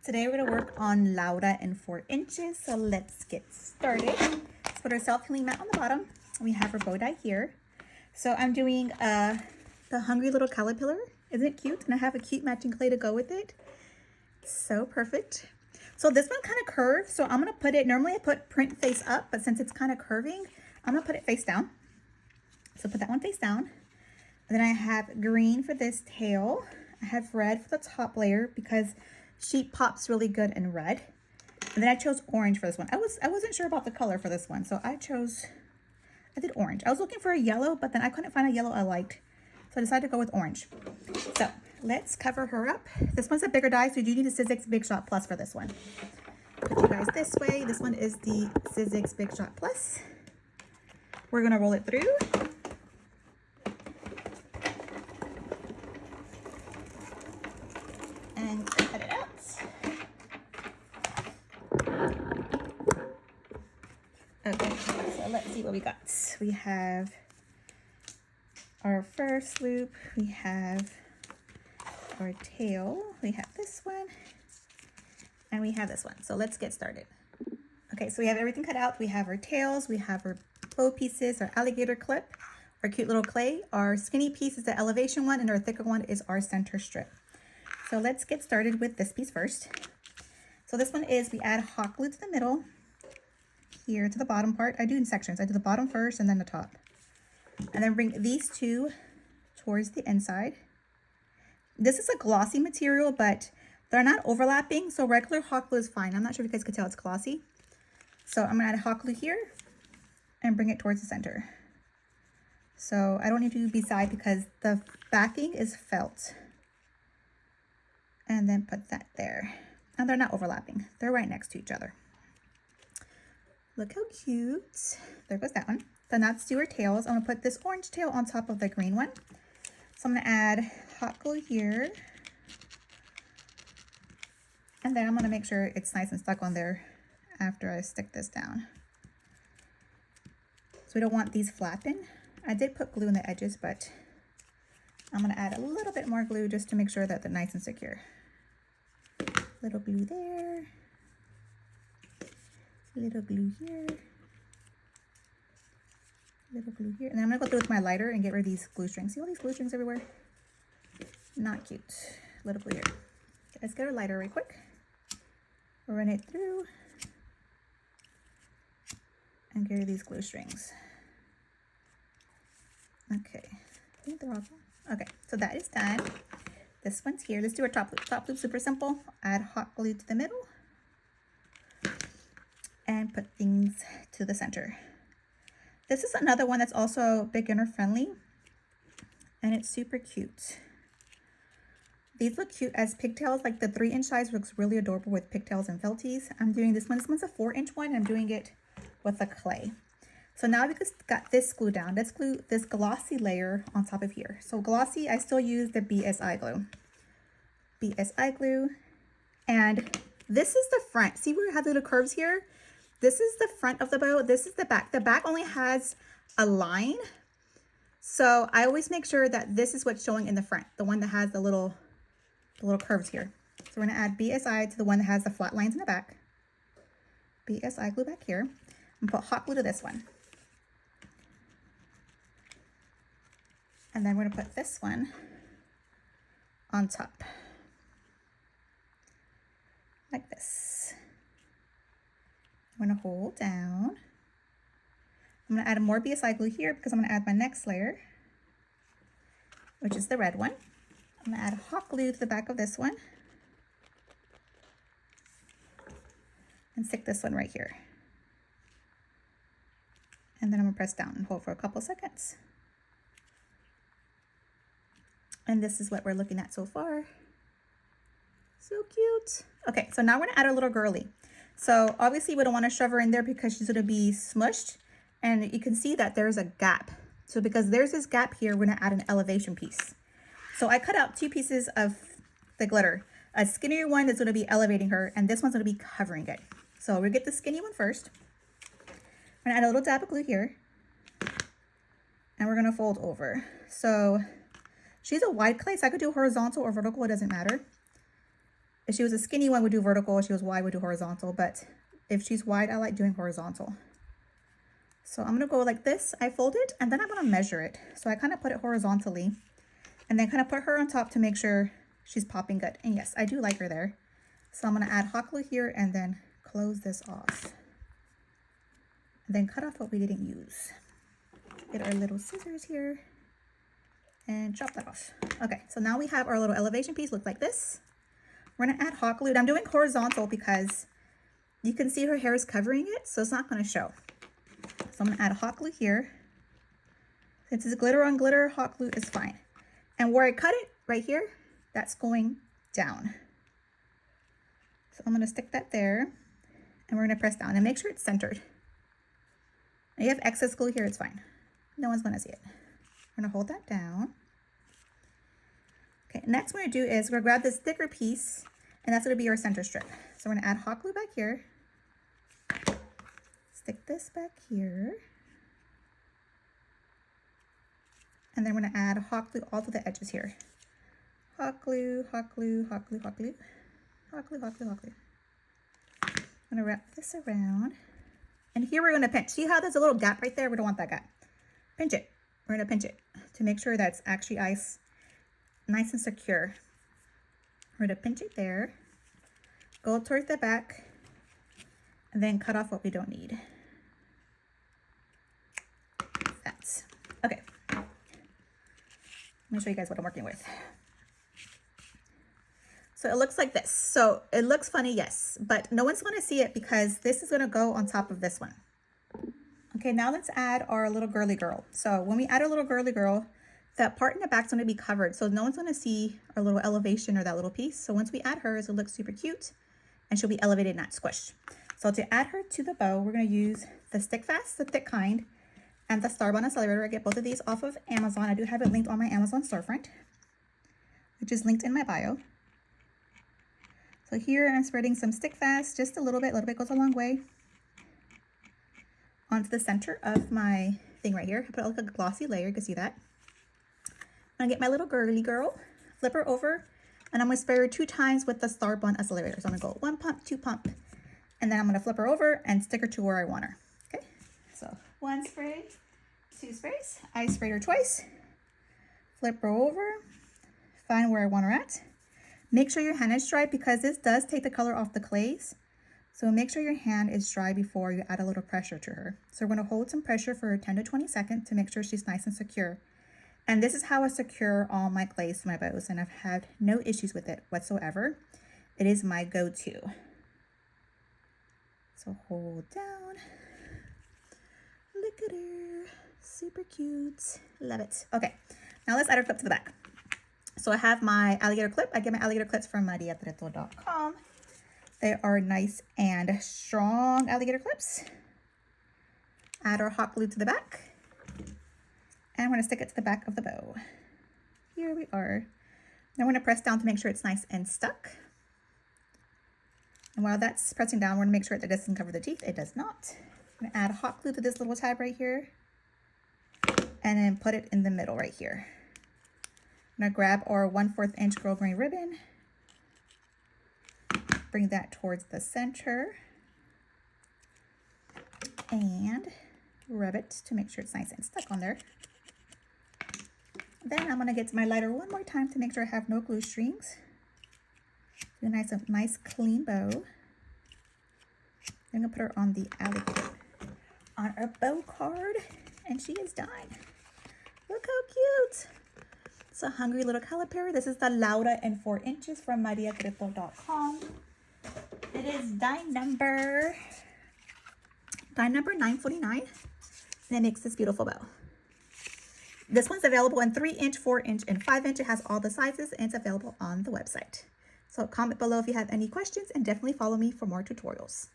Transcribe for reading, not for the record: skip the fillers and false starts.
Today we're going to work on Laura in 4 inches, so let's get started. Let's put our self-healing mat on the bottom. We have our bow tie here. So I'm doing the Hungry Little Caterpillar. Isn't it cute? And I have a cute matching clay to go with it. So perfect. So this one kind of curves, so I'm going to put it, normally I put print face up, but since it's kind of curving, I'm going to put it face down. So put that one face down. And then I have green for this tail. I have red for the top layer because sheep pops really good in red. And then I chose orange for this one. I wasn't sure about the color for this one, so I did orange. I was looking for a yellow, but then I couldn't find a yellow I liked. So I decided to go with orange. So let's cover her up. This one's a bigger die, so you do need a Sizzix Big Shot Plus for this one. Put you guys this way. This one is the Sizzix Big Shot Plus. We're gonna roll it through. And cut it out. Okay, so let's see what we got. We have our first loop, we have our tail, we have this one, and we have this one. So let's get started. Okay, so we have everything cut out. We have our tails, we have our bow pieces, our alligator clip, our cute little clay, our skinny piece is the elevation one, and our thicker one is our center strip. So let's get started with this piece first. So this one is, we add hot glue to the middle, here to the bottom part. I do in sections. I do the bottom first and then the top. And then bring these two towards the inside. This is a glossy material, but they're not overlapping, so regular hot glue is fine. I'm not sure if you guys could tell it's glossy. So I'm gonna add hot glue here and bring it towards the center. So I don't need to do beside because the backing is felt. And then put that there. And they're not overlapping. They're right next to each other. Look how cute. There goes that one. Then let's do our tails. I'm gonna put this orange tail on top of the green one. So I'm gonna add hot glue here. And then I'm gonna make sure it's nice and stuck on there after I stick this down. So we don't want these flapping. I did put glue in the edges, but I'm gonna add a little bit more glue just to make sure that they're nice and secure. Little glue there, little glue here, little glue here. And then I'm gonna go through with my lighter and get rid of these glue strings. See all these glue strings everywhere? Not cute. Little glue here. Let's get our lighter right quick. Run it through and get rid of these glue strings. Okay, I think they're all done. Okay, so that is done. This one's here. Let's do our top loop. Top loop, super simple. Add hot glue to the middle and put things to the center. This is another one that's also beginner friendly and it's super cute. These look cute as pigtails, like the 3-inch size looks really adorable with pigtails and felties. I'm doing this one. This one's a 4-inch one and I'm doing it with a clay. So now we just got this glue down. Let's glue this glossy layer on top of here. So glossy, I still use the BSI glue. BSI glue. And this is the front. See where we have the little curves here? This is the front of the bow. This is the back. The back only has a line. So I always make sure that this is what's showing in the front. The one that has the little curves here. So we're gonna add BSI to the one that has the flat lines in the back. BSI glue back here. And put hot glue to this one. And then we're gonna put this one on top. Like this. I'm gonna hold down. I'm gonna add more BSI glue here because I'm gonna add my next layer, which is the red one. I'm gonna add hot glue to the back of this one. And stick this one right here. And then I'm gonna press down and hold for a couple seconds. And this is what we're looking at so far. So cute. Okay, so now we're gonna add our little girly. So obviously we don't wanna shove her in there because she's gonna be smushed. And you can see that there's a gap. So because there's this gap here, we're gonna add an elevation piece. So I cut out 2 pieces of the glitter. A skinnier one is gonna be elevating her, and this one's gonna be covering it. So we'll get the skinny one first. I'm gonna add a little dab of glue here. And we're gonna fold over. So she's a wide clay, so I could do horizontal or vertical, it doesn't matter. If she was a skinny one, we'd do vertical. If she was wide, we'd do horizontal. But if she's wide, I like doing horizontal. So I'm going to go like this. I fold it, and then I'm going to measure it. So I kind of put it horizontally, and then kind of put her on top to make sure she's popping good. And yes, I do like her there. So I'm going to add hot glue here and then close this off. And then cut off what we didn't use. Get our little scissors here and chop that off. Okay, so now we have our little elevation piece look like this. We're going to add hot glue. I'm doing horizontal because you can see her hair is covering it, so it's not going to show. So I'm going to add hot glue here. Since it's glitter on glitter, hot glue is fine. And where I cut it, right here, that's going down. So I'm going to stick that there, and we're going to press down and make sure it's centered. Now you have excess glue here, it's fine. No one's going to see it. We're going to hold that down. Okay, next what we're going to do is we're going to grab this thicker piece, and that's going to be our center strip. So we're going to add hot glue back here. Stick this back here. And then we're going to add hot glue all to the edges here. Hot glue, hot glue, hot glue, hot glue. Hot glue, hot glue, hot glue. I'm going to wrap this around. And here we're going to pinch. See how there's a little gap right there? We don't want that gap. Pinch it. We're going to pinch it to make sure that's actually nice and secure. We're going to pinch it there. Go towards the back. And then cut off what we don't need. That's okay. Let me show you guys what I'm working with. So it looks like this. So it looks funny, yes, but no one's going to see it because this is going to go on top of this one. Okay, now let's add our little girly girl. So when we add our little girly girl, that part in the back is going to be covered. So no one's going to see our little elevation or that little piece. So once we add her, it'll look super cute and she'll be elevated, not squished. So to add her to the bow, we're going to use the Stick Fast, the thick kind, and the Starbond Accelerator. I get both of these off of Amazon. I do have it linked on my Amazon storefront, which is linked in my bio. So here I'm spreading some Stick Fast, just a little bit goes a long way, onto the center of my thing right here. I put like a glossy layer, you can see that. I'm gonna get my little girly girl, flip her over, and I'm gonna spray her 2 times with the Starbond Accelerator. So I'm gonna go 1 pump, 2 pump, and then I'm gonna flip her over and stick her to where I want her. Okay, so 1 spray, 2 sprays. I sprayed her twice, flip her over, find where I want her at. Make sure your hand is dry because this does take the color off the clays. So make sure your hand is dry before you add a little pressure to her. So we're going to hold some pressure for 10 to 20 seconds to make sure she's nice and secure. And this is how I secure all my clays to my bows, and I've had no issues with it whatsoever. It is my go-to. So hold down. Look at her. Super cute. Love it. Okay, now let's add our clip to the back. So I have my alligator clip. I get my alligator clips from Treto.com. They are nice and strong alligator clips. Add our hot glue to the back. And we're going to stick it to the back of the bow. Here we are. Now we're going to press down to make sure it's nice and stuck. And while that's pressing down, we're going to make sure that it doesn't cover the teeth. It does not. I'm going to add hot glue to this little tab right here. And then put it in the middle right here. I'm going to grab our 1/4 inch girl grain ribbon. Bring that towards the center. And rub it to make sure it's nice and stuck on there. Then I'm going to get to my lighter one more time to make sure I have no glue strings. Do a nice clean bow. I'm going to put her on the alligator, on our bow card, and she is done. Look how cute. It's a hungry little caliper. This is the Laura in 4 inches from Treto.com. It is die number 949, and it makes this beautiful bow. This one's available in 3 inch, 4 inch, and 5 inch. It has all the sizes, and it's available on the website. So comment below if you have any questions, and definitely follow me for more tutorials.